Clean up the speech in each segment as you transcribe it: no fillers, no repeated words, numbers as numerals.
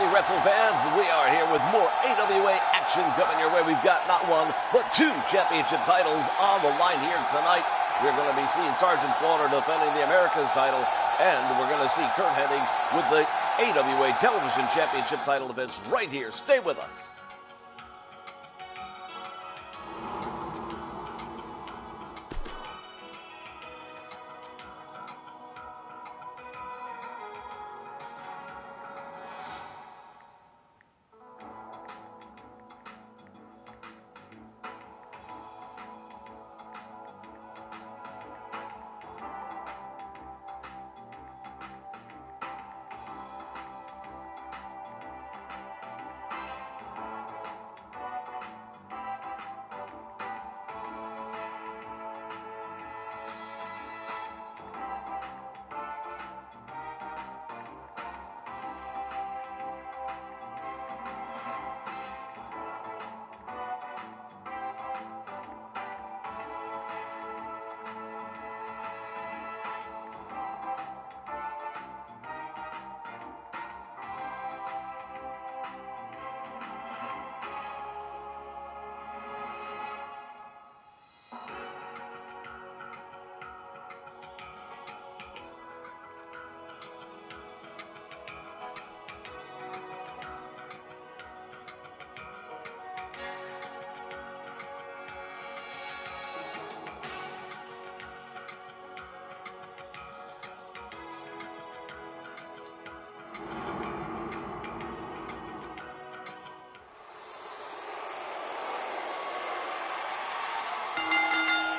evening, wrestling fans. We are here with more AWA action coming your way. We've got not one, but two championship titles on the line here tonight. We're going to be seeing Sergeant Slaughter defending the Americas title, and we're going to see Curt Hennig with the AWA Television Championship title defense right here. Stay with us.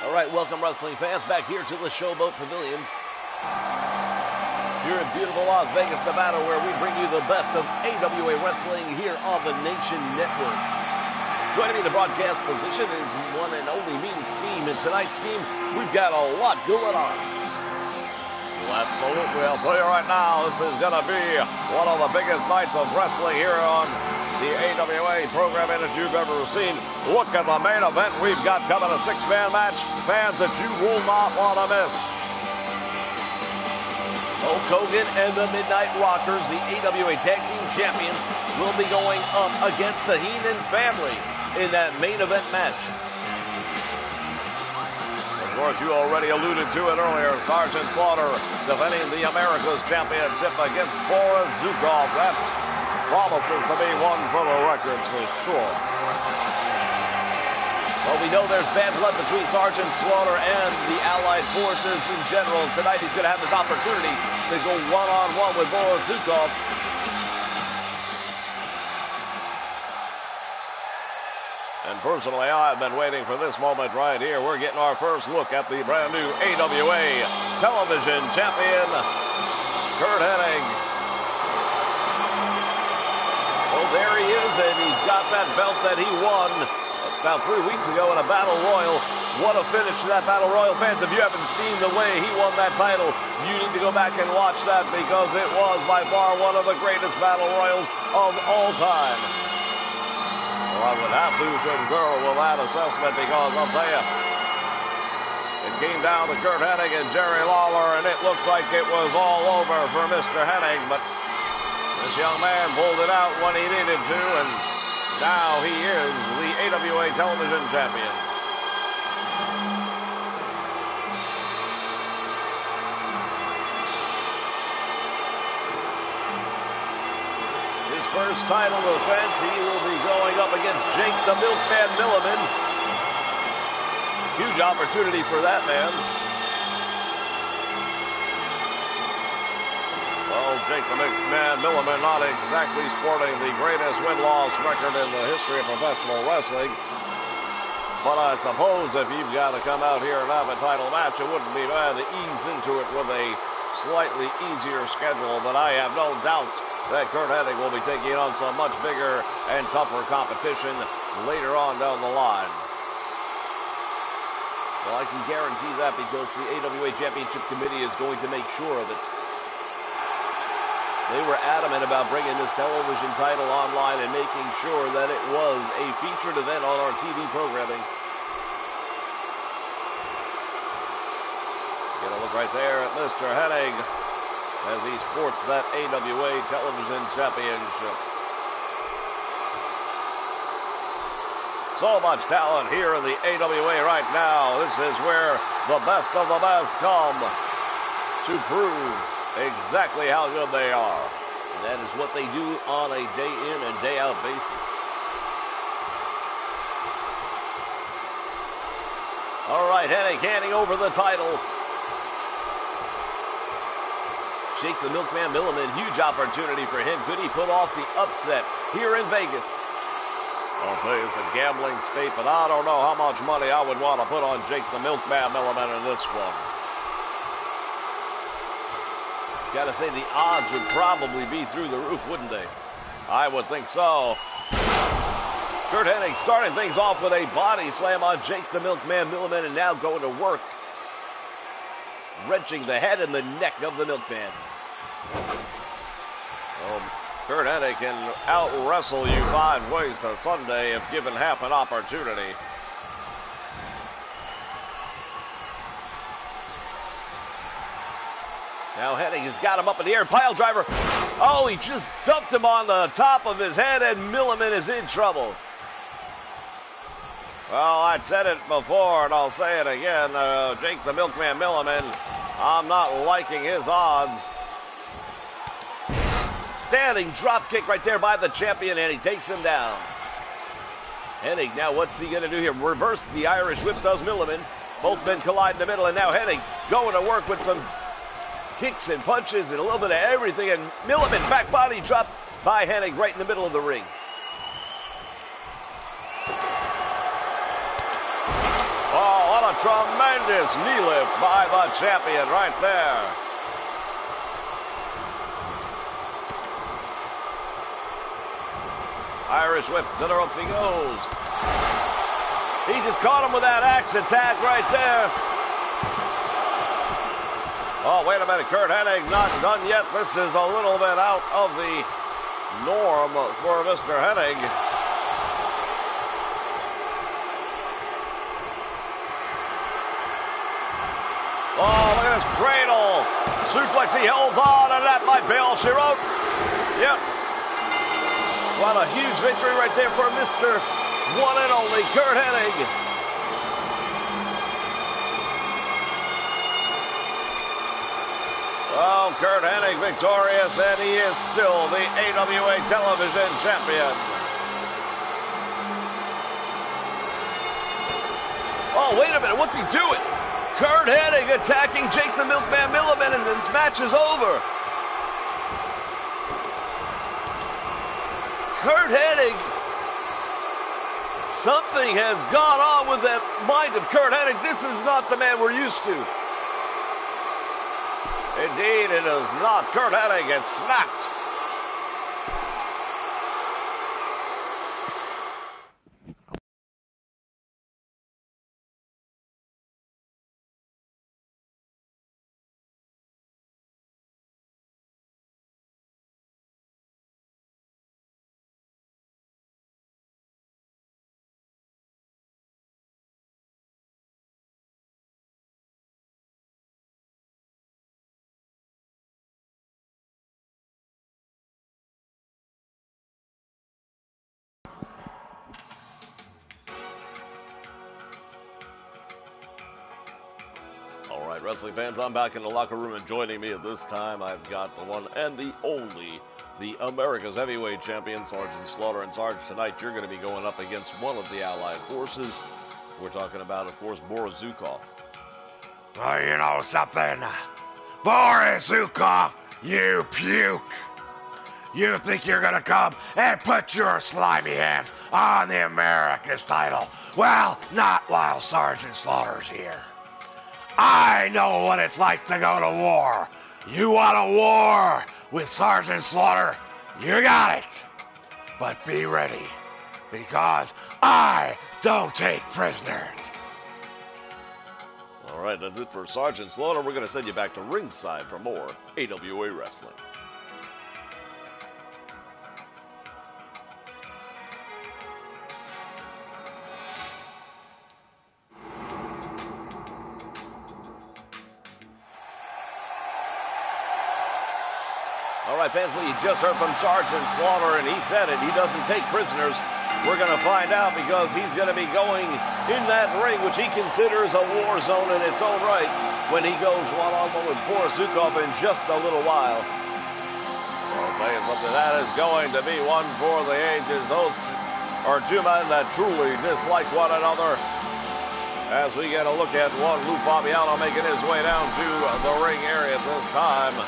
All right, welcome wrestling fans back here to the Showboat Pavilion here in beautiful Las Vegas, Nevada, where we bring you the best of AWA wrestling here on the Nation Network. Joining me in the broadcast position is one and only me, Scheme. In tonight's Scheme, we've got a lot going on. Well, absolutely. I'll tell you right now, this is going to be one of the biggest nights of wrestling here on the AWA programming that you've ever seen. Look at the main event we've got coming, a six-man match, fans, that you will not want to miss. Hulk Hogan and the Midnight Rockers, the AWA Tag Team Champions, will be going up against the Heenan family in that main event match. Of course, you already alluded to it earlier, Sergeant Slaughter defending the Americas Championship against Boris Zukov. That promises to be one for the record for sure. Well, we know there's bad blood between Sergeant Slaughter and the Allied forces in general. Tonight he's going to have this opportunity to go one-on-one with Boris Zukov. And personally, I've been waiting for this moment right here. We're getting our first look at the brand new AWA Television Champion, Curt Hennig. Well, there he is, and he's got that belt that he won about 3 weeks ago in a Battle Royal. What a finish to that Battle Royal. Fans, if you haven't seen the way he won that title, you need to go back and watch that, because it was by far one of the greatest Battle Royals of all time. Well, I would have to concur with that assessment, because I'll tell you, it came down to Curt Hennig and Jerry Lawler, and it looked like it was all over for Mr. Hennig, but this young man pulled it out when he needed to, and now he is the AWA Television Champion. His first title defense, he will be going up against Jake the Milkman Milliman. Huge opportunity for that man. Well, Jake the McMahon Milliman not exactly sporting the greatest win-loss record in the history of professional wrestling. But I suppose if you've got to come out here and have a title match, it wouldn't be bad to ease into it with a slightly easier schedule. But I have no doubt that Curt Hennig will be taking on some much bigger and tougher competition later on down the line. Well, I can guarantee that, because the AWA Championship Committee is going to make sure that they were adamant about bringing this television title online and making sure that it was a featured event on our TV programming. Get a look right there at Mr. Hennig as he sports that AWA Television Championship. So much talent here in the AWA right now. This is where the best of the best come to prove exactly how good they are. And that is what they do on a day in and day out basis. All right, Hennig handing over the title. Jake the Milkman Milliman, huge opportunity for him. Could he put off the upset here in Vegas? I'll tell you, it's a gambling state, but I don't know how much money I would want to put on Jake the Milkman Milliman in this one. Gotta say, the odds would probably be through the roof, wouldn't they? I would think so. Curt Hennig starting things off with a body slam on Jake the Milkman Milliman, and now going to work, wrenching the head and the neck of the Milkman. Curt Hennig can out-wrestle you 5 ways to Sunday if given half an opportunity. Now Hennig has got him up in the air. Pile driver. Oh, he just dumped him on the top of his head, and Milliman is in trouble. Well, I said it before, and I'll say it again. Jake the Milkman Milliman, I'm not liking his odds. Standing drop kick right there by the champion, and he takes him down. Hennig, now what's he going to do here? Reverse the Irish whip does Milliman. Both men collide in the middle, and now Hennig going to work with some kicks and punches and a little bit of everything, and Milliman back body drop by Hennig right in the middle of the ring. Oh, what a tremendous knee lift by the champion right there. Irish whip to the ropes he goes. He just caught him with that axe attack right there. Oh, wait a minute, Curt Hennig not done yet. This is a little bit out of the norm for Mr. Hennig. Oh, look at this cradle. Suplex, he holds on, and that might be all she wrote. Yes. What a huge victory right there for Mr. One and Only Curt Hennig. Well, Curt Hennig victorious, and he is still the AWA Television Champion. Oh, wait a minute, what's he doing? Curt Hennig attacking Jake the Milkman Milliman, and this match is over. Curt Hennig, something has gone on with the mind of Curt Hennig. This is not the man we're used to. Indeed, it is not. Curt Hennig has snapped. All right, wrestling fans, I'm back in the locker room, and joining me at this time, I've got the one and the only, the America's Heavyweight Champion, Sergeant Slaughter. And Sarge, tonight you're going to be going up against one of the Allied forces. We're talking about, of course, Boris Zukov. Oh, you know something? Boris Zukov, you puke. You think you're going to come and put your slimy hands on the America's title? Well, not while Sergeant Slaughter's here. I know what it's like to go to war. You want a war with Sergeant Slaughter? You got it. But be ready, because I don't take prisoners. All right, that's it for Sergeant Slaughter. We're going to send you back to ringside for more AWA Wrestling. All right, fans, well, you just heard from Sergeant Slaughter, and he said it. He doesn't take prisoners. We're going to find out because he's going to be going in that ring, which he considers a war zone in its own right, when he goes one-on-one with Boris Zukov in just a little while. I'll tell you something, that is going to be one for the ages. Those are two men that truly dislike one another. As we get a look at one, Lou Fabiano making his way down to the ring area this time.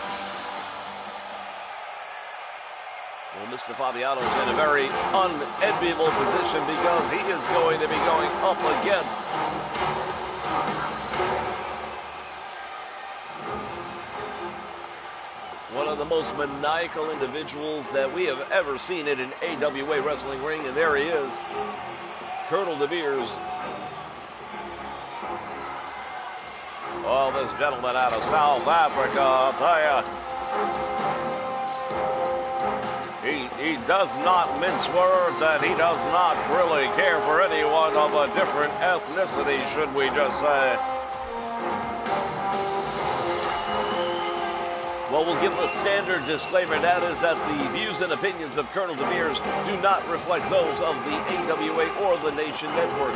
Well, Mr. Fabiano is in a very unenviable position because he is going to be going up against one of the most maniacal individuals that we have ever seen in an AWA wrestling ring, and there he is, Colonel De Beers. Well, this gentleman out of South Africa, I'll tell you, he does not mince words, and he does not really care for anyone of a different ethnicity, should we just say. Well, we'll give the standard disclaimer, that is that the views and opinions of Colonel De Beers do not reflect those of the AWA or the Nation Network.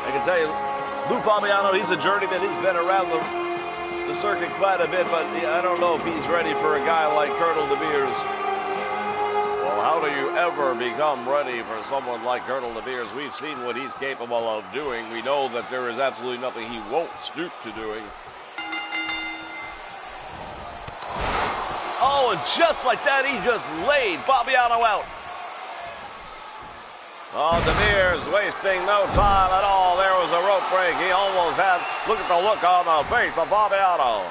I can tell you, Lou Fabiano, he's a journeyman. He's been around the circuit quite a bit, but I don't know if he's ready for a guy like Colonel De Beers. Well, how do you ever become ready for someone like Colonel De Beers? We've seen what he's capable of doing. We know that there is absolutely nothing he won't stoop to doing. Oh, and just like that, he just laid Fabiano out. Oh, De Beers wasting no time at all. There was a rope break. He almost had, look at the look on the face of Fabiano.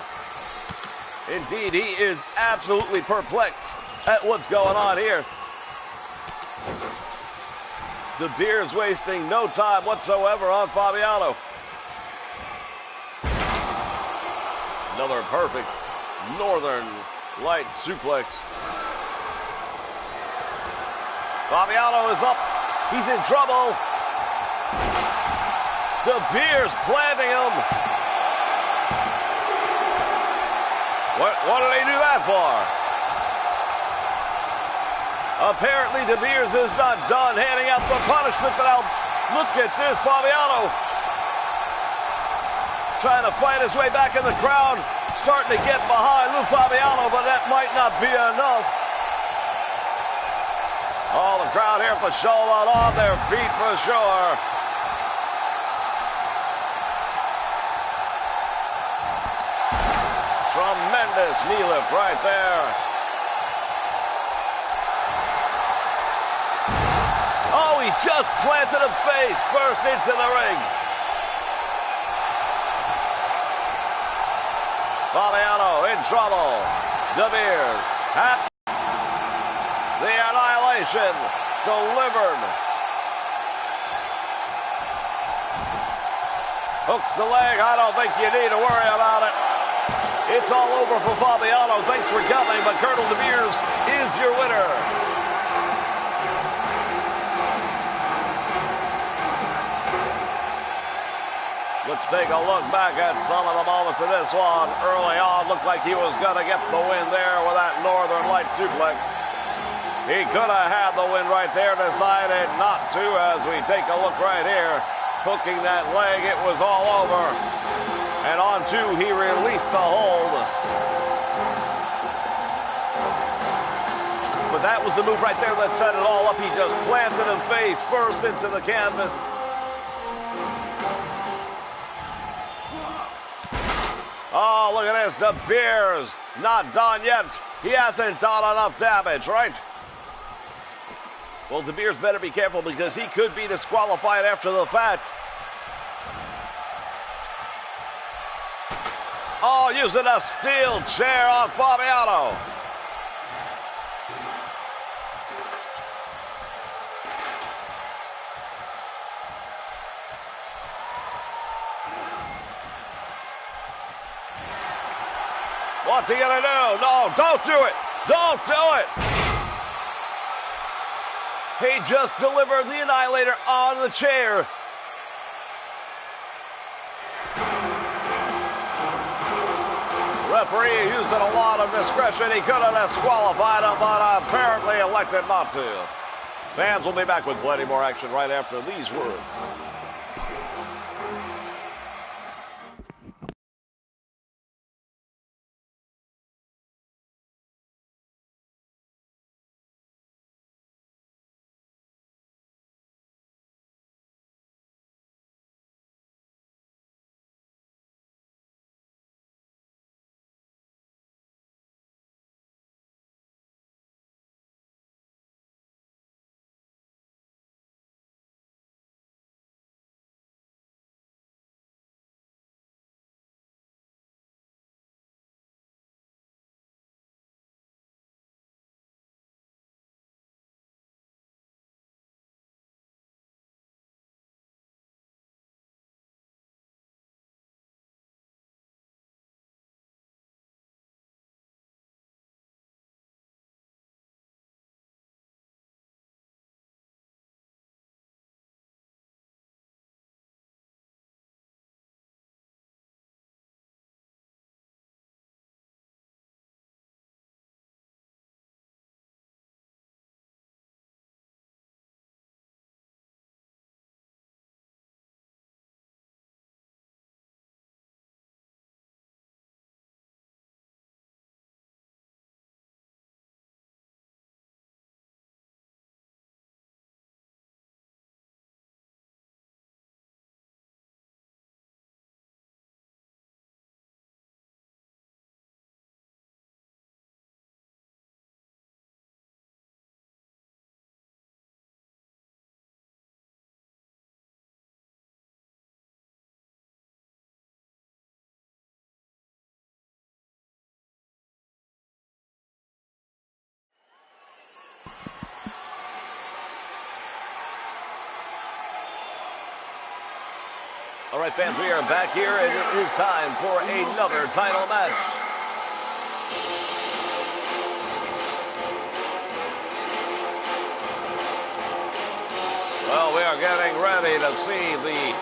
Indeed, he is absolutely perplexed at what's going on here. De Beers wasting no time whatsoever on Fabiano. Another perfect Northern Light suplex. Fabiano is up. He's in trouble. De Beers planting him. What did he do that for? Apparently De Beers is not done handing out the punishment, but now look at this, Fabiano trying to fight his way back in the crowd, starting to get behind Lou Fabiano, but that might not be enough. Oh, the crowd here for Charlotte on their feet for sure. Tremendous knee lift right there. Oh, he just planted him face first into the ring. Fabiano in trouble. De Beers at the annihilation delivered. Hooks the leg. I don't think you need to worry about it. It's all over for Fabiano. Thanks for coming, but Colonel De Beers is your winner. Let's take a look back at some of the moments of this one. Early on, looked like he was going to get the win there with that Northern Light suplex. He could have had the win right there, decided not to as we take a look right here. Hooking that leg, it was all over. And on two, he released the hold. But that was the move right there that set it all up. He just planted him face first into the canvas. Oh, look at this. De Beers not done yet. He hasn't done enough damage, right? Well, De Beers better be careful because he could be disqualified after the fact. Oh, using a steel chair on Fabiano. What's he going to do? No, don't do it. Don't do it. He just delivered the Annihilator on the chair. Referee using a lot of discretion. He could have disqualified him, but apparently elected not to. Fans will be back with plenty more action right after these words. All right, fans, we are back here, and it is time for another title match. Well, we are getting ready to see the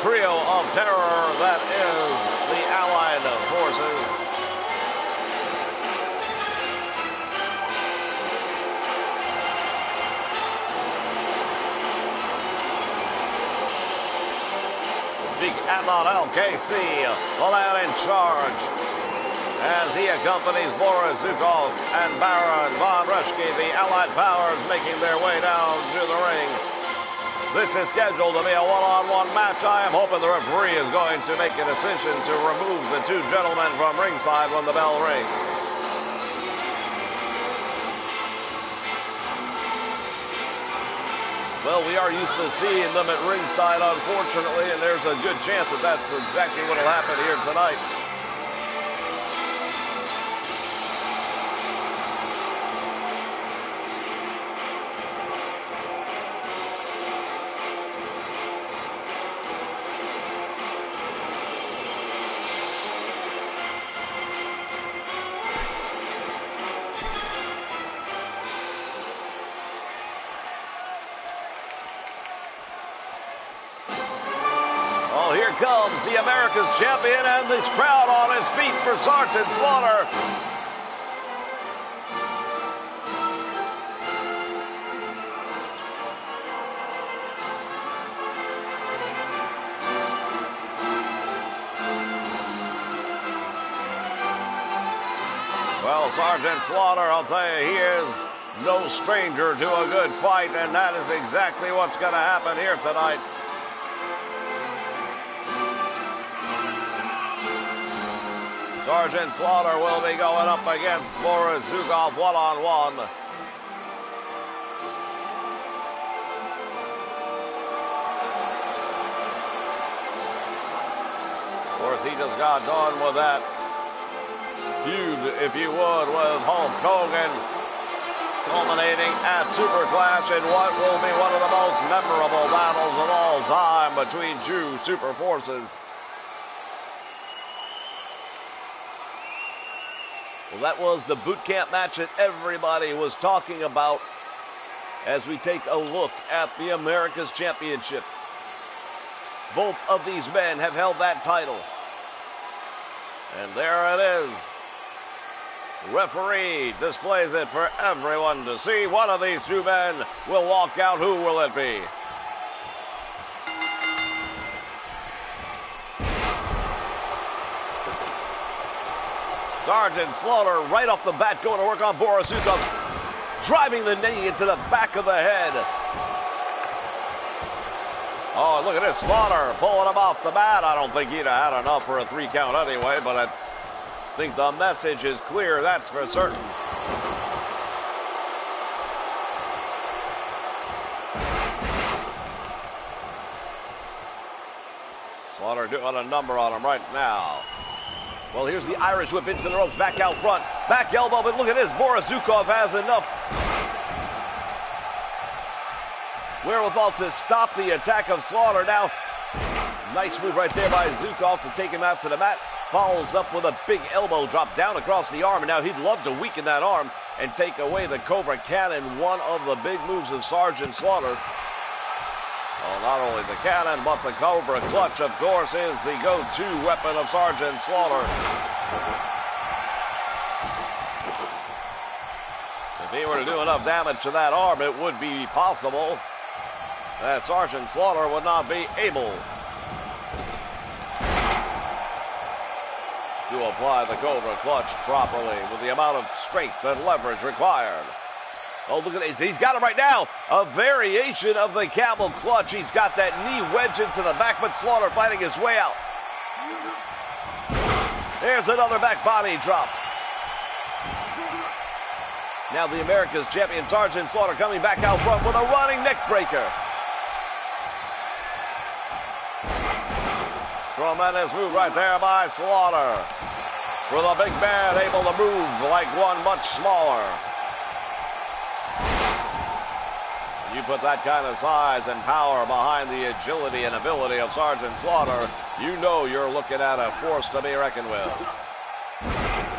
trio of terror that is the Allied forces. Big Adnan LKC, the man in charge, as he accompanies Boris Zukov and Baron von Reschke, the Allied powers making their way down to the ring. This is scheduled to be a one-on-one match. I am hoping the referee is going to make a decision to remove the two gentlemen from ringside when the bell rings. Well, we are used to seeing them at ringside, unfortunately, and there's a good chance that that's exactly what will happen here tonight. Here comes the America's champion, and this crowd on its feet for Sergeant Slaughter. Well, Sergeant Slaughter, I'll tell you, he is no stranger to a good fight, and that is exactly what's going to happen here tonight. Sergeant Slaughter will be going up against Boris Zukov one-on-one. Of course, he just got done with that feud, if you would, with Hulk Hogan, culminating at Super Clash in what will be one of the most memorable battles of all time between two super forces. Well, that was the boot camp match that everybody was talking about as we take a look at the America's Championship. Both of these men have held that title. And there it is. Referee displays it for everyone to see. One of these two men will walk out. Who will it be? Sergeant Slaughter right off the bat going to work on Boris Zukov, driving the knee into the back of the head. Oh, look at this, Slaughter pulling him off the mat. I don't think he'd have had enough for a 3 count anyway, but I think the message is clear, that's for certain. Slaughter doing a number on him right now. Well, here's the Irish whip into the ropes, back out front. Back elbow, but look at this. Boris Zukov has enough wherewithal to stop the attack of Slaughter. Now, nice move right there by Zukov to take him out to the mat. Follows up with a big elbow drop down across the arm. And now he'd love to weaken that arm and take away the Cobra Cannon, one of the big moves of Sergeant Slaughter. Well, not only the cannon, but the Cobra Clutch, of course, is the go-to weapon of Sergeant Slaughter. If he were to do enough damage to that arm, it would be possible that Sergeant Slaughter would not be able to apply the Cobra Clutch properly with the amount of strength and leverage required. Oh, look at this. He's got it right now. A variation of the camel clutch. He's got that knee wedge into the back, but Slaughter fighting his way out. There's another back body drop. Now the America's champion, Sergeant Slaughter, coming back out front with a running neck breaker. Tremendous move right there by Slaughter. For the big man, able to move like one much smaller. You put that kind of size and power behind the agility and ability of Sergeant Slaughter, you know you're looking at a force to be reckoned with.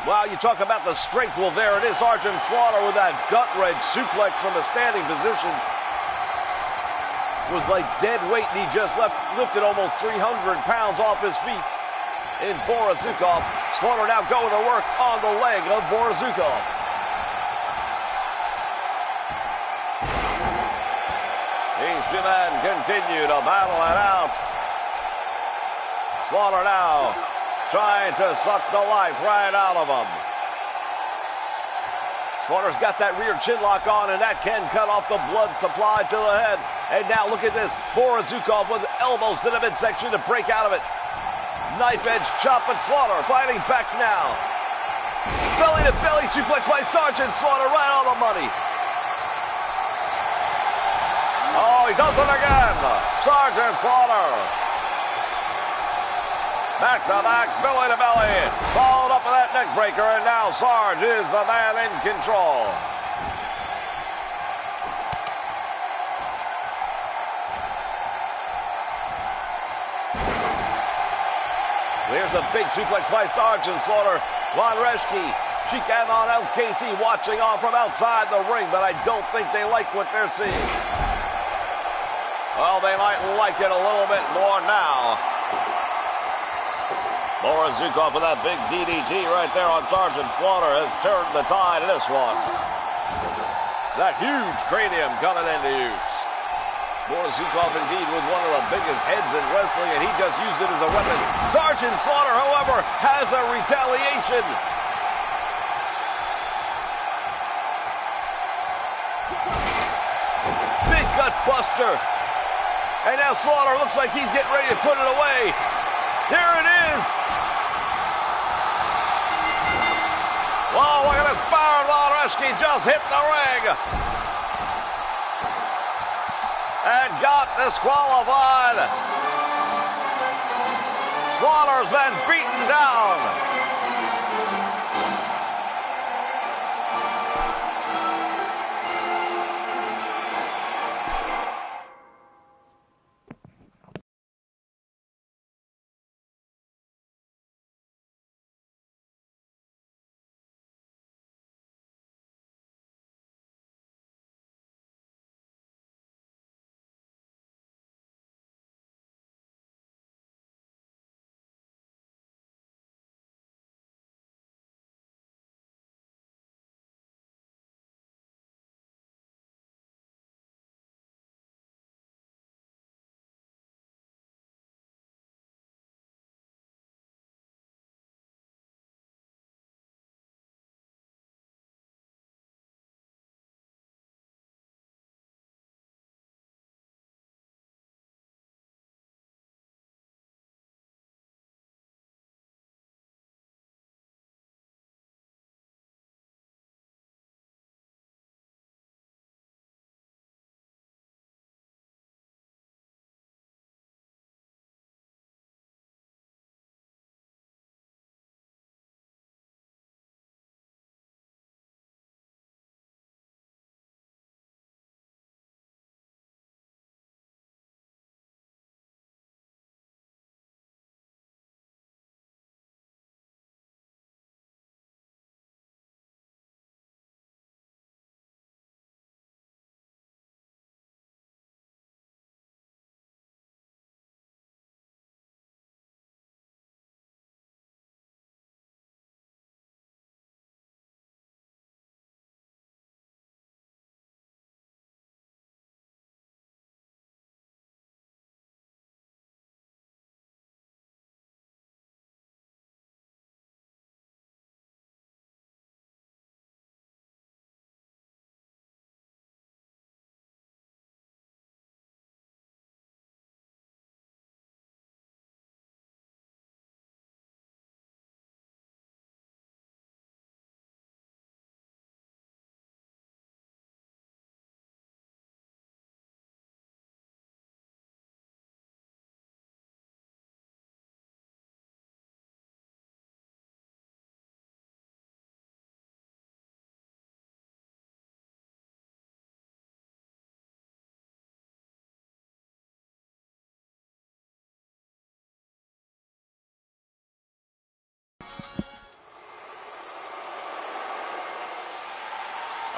Wow, you talk about the strength. Well, there it is. Sergeant Slaughter with that gut-wrench suplex from a standing position. Was like dead weight, and he just lifted almost 300 pounds off his feet in Boris Zukov. Slaughter now going to work on the leg of Boris Zukov. These two men continue to battle it out. Slaughter now trying to suck the life right out of him. Slaughter's got that rear chin lock on, and that can cut off the blood supply to the head. And now look at this. Boris Zukov with elbows to the midsection to break out of it. Knife edge chop, but Slaughter fighting back now. Belly to belly suplex by Sergeant Slaughter right on the money. Oh, he does it again. Sergeant Slaughter. Back to back, belly to belly. Followed up with that neck breaker, and now Sarge is the man in control. Here's a big suplex by Sergeant Slaughter. Von Reschke, Sheik on LKC watching on from outside the ring, but I don't think they like what they're seeing. Well, they might like it a little bit more now. Boris Zukov with that big DDT right there on Sergeant Slaughter has turned the tide in this one. That huge cranium coming into use. Boris Zukov indeed with one of the biggest heads in wrestling, and he just used it as a weapon. Sergeant Slaughter, however, has a retaliation. Big gut buster. And now Slaughter looks like he's getting ready to put it away. Here it is. Whoa, look at this power. Von Reschke just hit the ring. And got disqualified. Slaughter's been beaten down.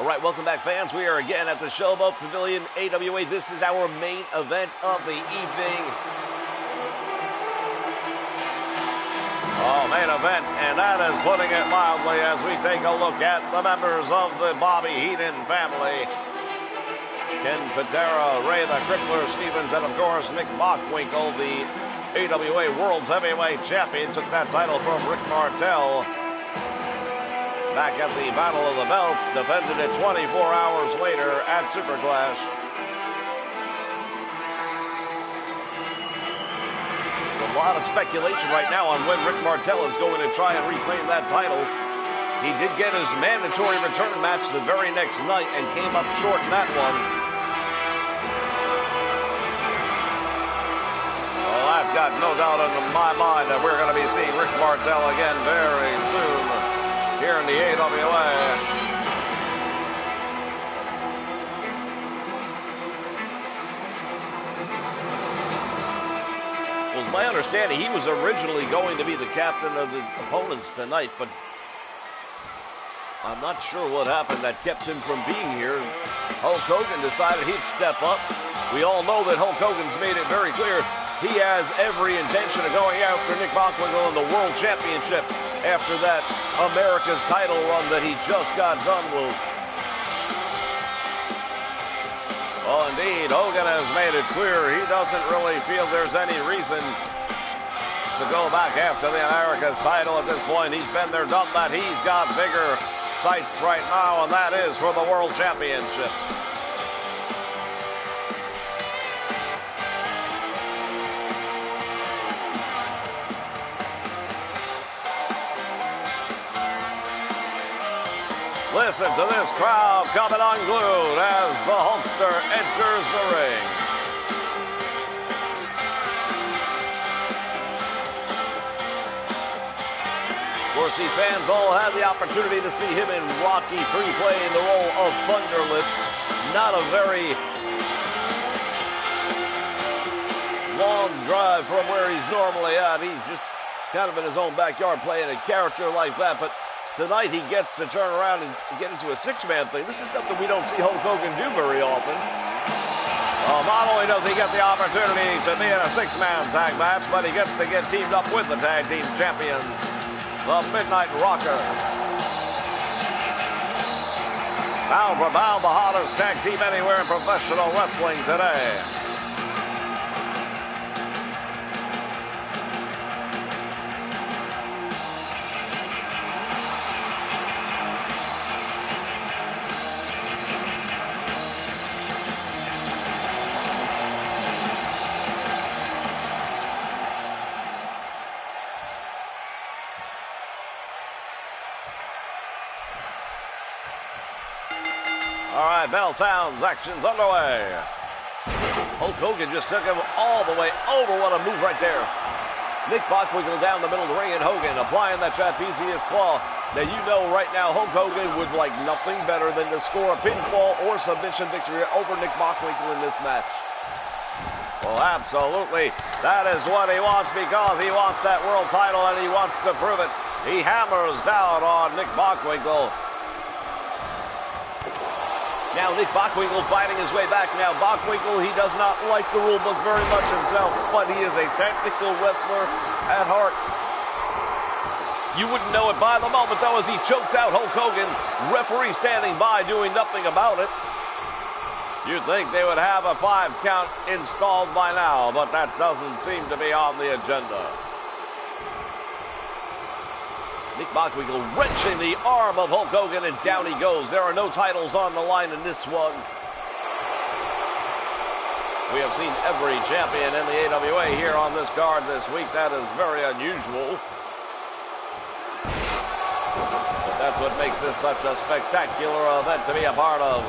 All right, welcome back, fans. We are again at the Showboat Pavilion AWA. This is our main event of the evening. Oh, main event, and that is putting it mildly as we take a look at the members of the Bobby Heenan family. Ken Patera, Ray the Crippler Stevens, and of course Nick Bockwinkel, the AWA World's Heavyweight Champion, took that title from Rick Martel. Back at the Battle of the Belts, defended it 24 hours later at Super Clash. There's a lot of speculation right now on when Rick Martel is going to try and reclaim that title. He did get his mandatory return match the very next night and came up short in that one. Well, I've got no doubt in my mind that we're going to be seeing Rick Martel again very soon here in the AWA. Well, as my understanding, he was originally going to be the captain of the opponents tonight, but I'm not sure what happened that kept him from being here. Hulk Hogan decided he'd step up. We all know that Hulk Hogan's made it very clear he has every intention of going after Nick Bockwinkel in the World Championship after that America's title run that he just got done with. Well, indeed, Hogan has made it clear he doesn't really feel there's any reason to go back after the America's title at this point. He's been there, done that. He's got bigger sights right now, and that is for the World Championship. Listen to this crowd coming unglued as the Hulkster enters the ring. Of course, these fans all had the opportunity to see him in Rocky III playing the role of Thunderlips. Not a very long drive from where he's normally at. He's just kind of in his own backyard playing a character like that, but tonight he gets to turn around and get into a six-man thing. This is something we don't see Hulk Hogan do very often. Well, not only does he get the opportunity to be in a six-man tag match, but he gets to get teamed up with the tag team champions, the Midnight Rockers. Pound for pound, the hottest tag team anywhere in professional wrestling today. All right, bell sounds, action's underway. Hulk Hogan just took him all the way over. What a move right there. Nick Bockwinkel down the middle of the ring, and Hogan applying that trapezius claw. Now, you know right now Hulk Hogan would like nothing better than to score a pinfall or submission victory over Nick Bockwinkel in this match. Well, absolutely. That is what he wants because he wants that world title and he wants to prove it. He hammers down on Nick Bockwinkel. Now Nick Bockwinkel fighting his way back. Now Bockwinkel, he does not like the rule book very much himself, but he is a technical wrestler at heart. You wouldn't know it by the moment, though, as he chokes out Hulk Hogan. Referee standing by doing nothing about it. You'd think they would have a 5 count installed by now, but that doesn't seem to be on the agenda. Nick Bockwinkel wrenching the arm of Hulk Hogan, and down he goes. There are no titles on the line in this one. We have seen every champion in the AWA here on this card this week. That is very unusual. But that's what makes this such a spectacular event to be a part of.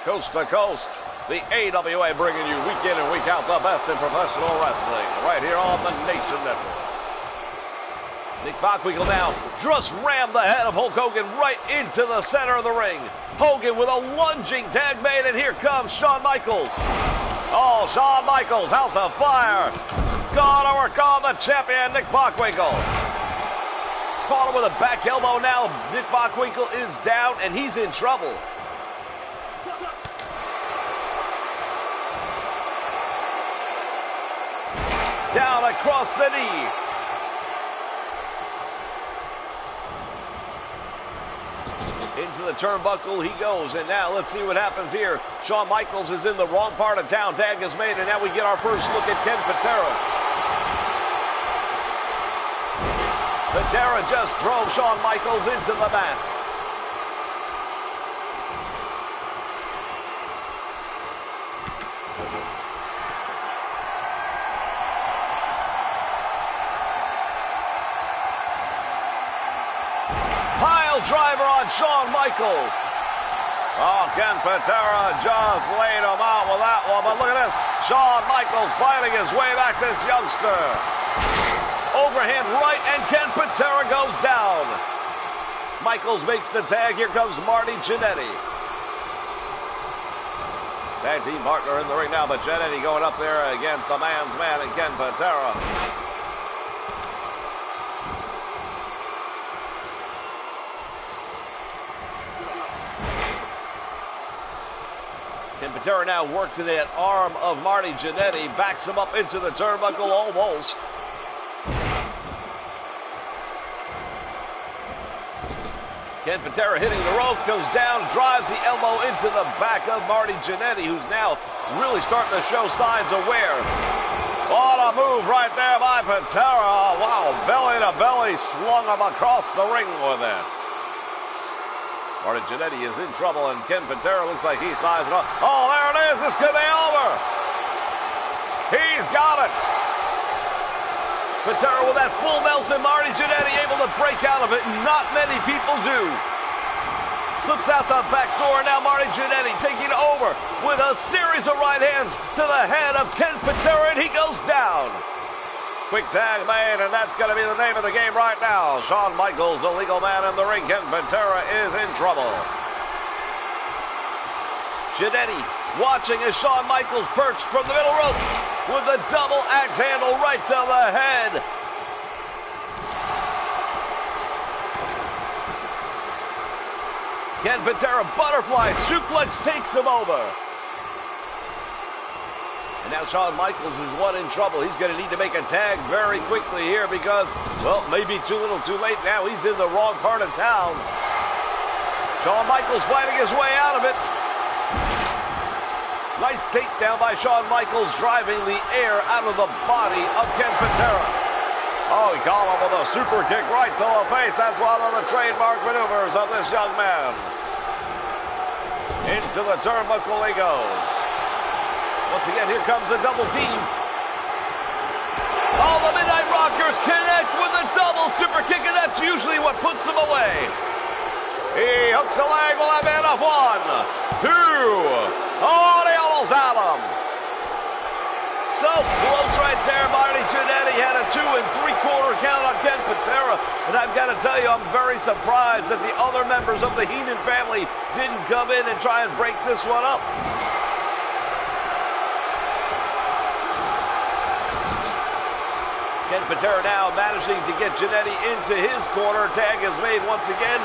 Coast to coast, the AWA bringing you week in and week out the best in professional wrestling right here on the Nation Network. Nick Bockwinkel now just rammed the head of Hulk Hogan right into the center of the ring. Hogan with a lunging tag made, and here comes Shawn Michaels. Oh, Shawn Michaels, House of Fire. Gonna work on the champion, Nick Bockwinkel. caught him with a back elbow now. Nick Bockwinkel is down, and he's in trouble. Down across the knee. Into the turnbuckle he goes, and now let's see what happens here. Shawn Michaels is in the wrong part of town. Tag is made, and now we get our first look at Ken Patera. Patera just drove Shawn Michaels into the mat. Driver on Shawn Michaels. Oh, Ken Patera just laid him out with that one. But look at this. Shawn Michaels fighting his way back, this youngster. Overhand right, and Ken Patera goes down. Michaels makes the tag. Here comes Marty Jannetty. Tag team partner in the ring now, but Jannetty going up there against the man's man and Ken Patera. Ken Patera now worked to that arm of Marty Jannetty, backs him up into the turnbuckle almost. Ken Patera hitting the ropes, goes down, drives the elbow into the back of Marty Jannetty, who's now really starting to show signs of wear. What a move right there by Patera. Wow, belly to belly, slung him across the ring with it. Marty Jannetty is in trouble, and Ken Patera looks like he's sizing up. Oh, there it is. This could be over. He's got it. Patera with that full melt, and Marty Jannetty able to break out of it. Not many people do. Slips out the back door. Now Marty Jannetty taking over with a series of right hands to the head of Ken Patera, and he goes down. Quick tag made, and that's going to be the name of the game right now. Shawn Michaels, the legal man in the ring. Ken Patera is in trouble. Jannetty watching as Shawn Michaels perched from the middle rope with a double axe handle right to the head. Ken Patera butterfly suplex takes him over. And now Shawn Michaels is one in trouble. He's going to need to make a tag very quickly here because, well, maybe too little too late. Now he's in the wrong part of town. Shawn Michaels fighting his way out of it. Nice takedown by Shawn Michaels, driving the air out of the body of Ken Patera. Oh, he caught him with a super kick right to the face. That's one of the trademark maneuvers of this young man. Into the turnbuckle he goes. Once again, here comes a double team. All the Midnight Rockers connect with a double super kick, and that's usually what puts them away. He hooks a leg. Will that be enough? 1, 2. Oh, they almost had him. So close right there. Marty Jannetty had a 2 3/4 count on Ken Patera. And I've got to tell you, I'm very surprised that the other members of the Heenan family didn't come in and try and break this one up. Ken Patera now managing to get Jannetty into his corner. Tag is made once again.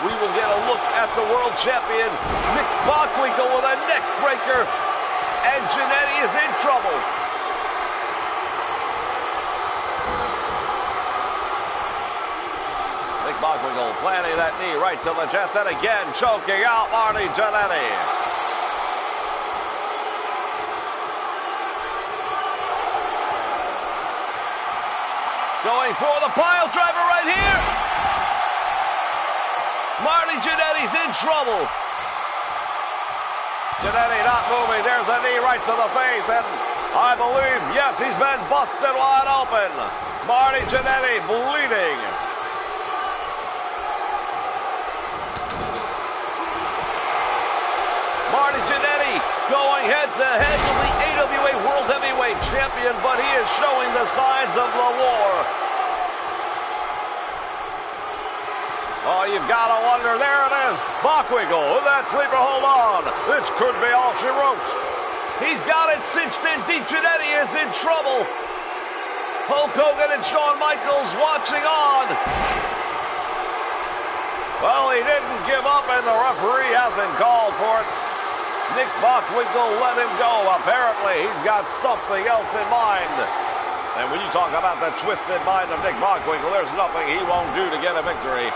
We will get a look at the world champion, Nick Bockwinkel, with a neck breaker. And Jannetty is in trouble. Nick Bockwinkel planting that knee right to the chest. And again, choking out Marty Jannetty. Going for the pile driver right here. Marty Jannetty's in trouble. Jannetty not moving. There's a knee right to the face. And I believe, yes, he's been busted wide open. Marty Jannetty bleeding. Marty Jannetty going head-to-head with the AWA World Heavyweight Champion, but he is showing the signs of the war. Oh, you've got to wonder. There it is. Bockwinkel with that sleeper hold on. This could be all she wrote. He's got it cinched in deep. Jannetty is in trouble. Hulk Hogan and Shawn Michaels watching on. Well, he didn't give up, and the referee hasn't called for it. Nick Bockwinkel let him go. Apparently, he's got something else in mind. And when you talk about the twisted mind of Nick Bockwinkel, there's nothing he won't do to get a victory.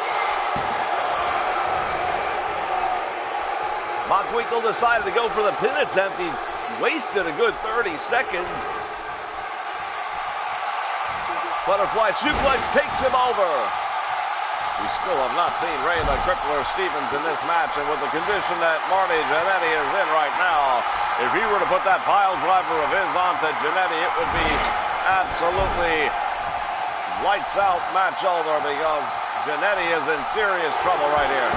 Bockwinkel decided to go for the pin attempt. He wasted a good 30 seconds. Butterfly suplex takes him over. We still have not seen Ray the Crippler Stevens in this match, and with the condition that Marty Jannetty is in right now, if he were to put that pile driver of his onto Jannetty, it would be absolutely lights out match over, because Jannetty is in serious trouble right here.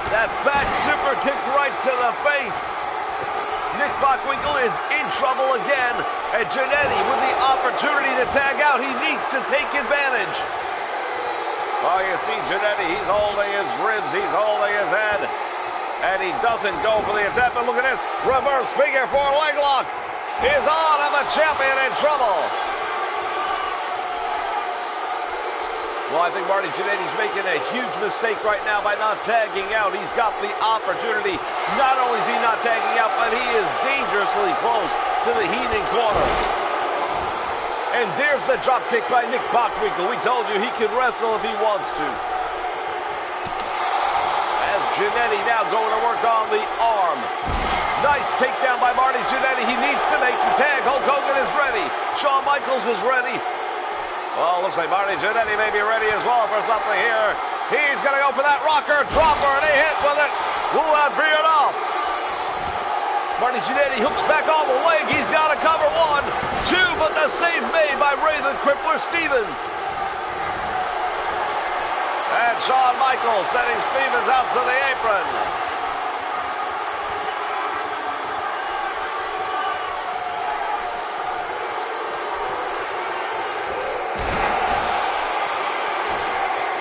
That back super kick right to the face. Nick Bockwinkel is in trouble again, and Jannetty with the opportunity to tag out, he needs to take advantage. Well, you see Jannetty, he's holding his ribs, he's holding his head, and he doesn't go for the attempt. But look at this, reverse figure four leg lock is on, and the champion in trouble. Well, I think Marty Jannetty's making a huge mistake right now by not tagging out. He's got the opportunity. Not only is he not tagging out, but he is dangerously close to the Heenan corner. And there's the drop kick by Nick Bockwinkel. We told you he can wrestle if he wants to. As Jannetty now going to work on the arm. Nice takedown by Marty Jannetty. He needs to make the tag. Hulk Hogan is ready. Shawn Michaels is ready. Well, looks like Marty Jannetty may be ready as well for something here. He's going to go for that rocker dropper, and he hit with it. Will that be enough? Marty Jannetty hooks back on the leg. He's got to cover one, two, but the save made by Ray the Crippler Stevens. And Shawn Michaels sending Stevens out to the apron.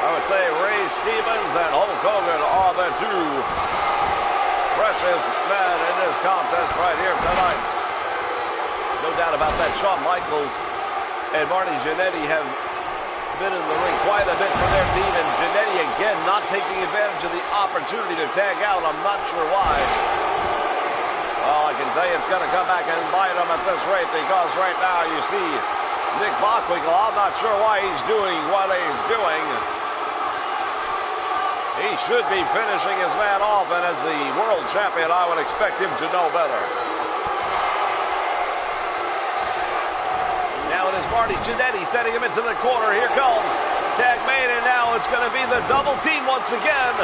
I would say Ray Stevens and Hulk Hogan are the two precious men in this contest right here tonight. No doubt about that. Shawn Michaels and Marty Jannetty have been in the ring quite a bit for their team, and Jannetty again not taking advantage of the opportunity to tag out. I'm not sure why. Well, I can tell you it's going to come back and bite him at this rate, because right now you see Nick Bockwinkel. I'm not sure why he's doing what he's doing. He should be finishing his man off, and as the world champion, I would expect him to know better. Now it is Marty Jannetty setting him into the corner. Here comes tag made, and now it's going to be the double team once again.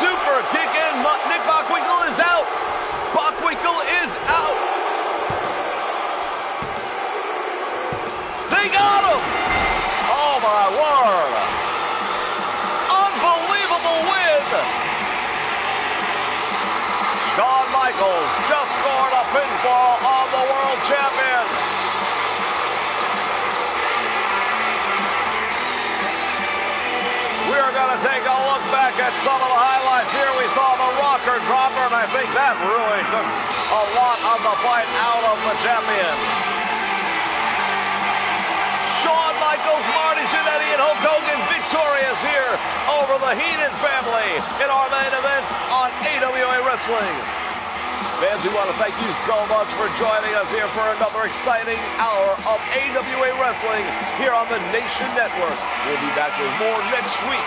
Super kick in. Nick Bockwinkel is out. Bockwinkel is out. They got him. Oh, my word. Unbelievable win! Shawn Michaels just scored a pinfall on the world champion. We're going to take a look back at some of the highlights here. We saw the rocker dropper, and I think that really took a lot of the fight out of the champion. Shawn Michaels, Marty Jannetty, and Hulk Hogan victorious here over the Heenan family in our main event on AWA Wrestling. Fans, we want to thank you so much for joining us here for another exciting hour of AWA Wrestling here on the Nation Network. We'll be back with more next week.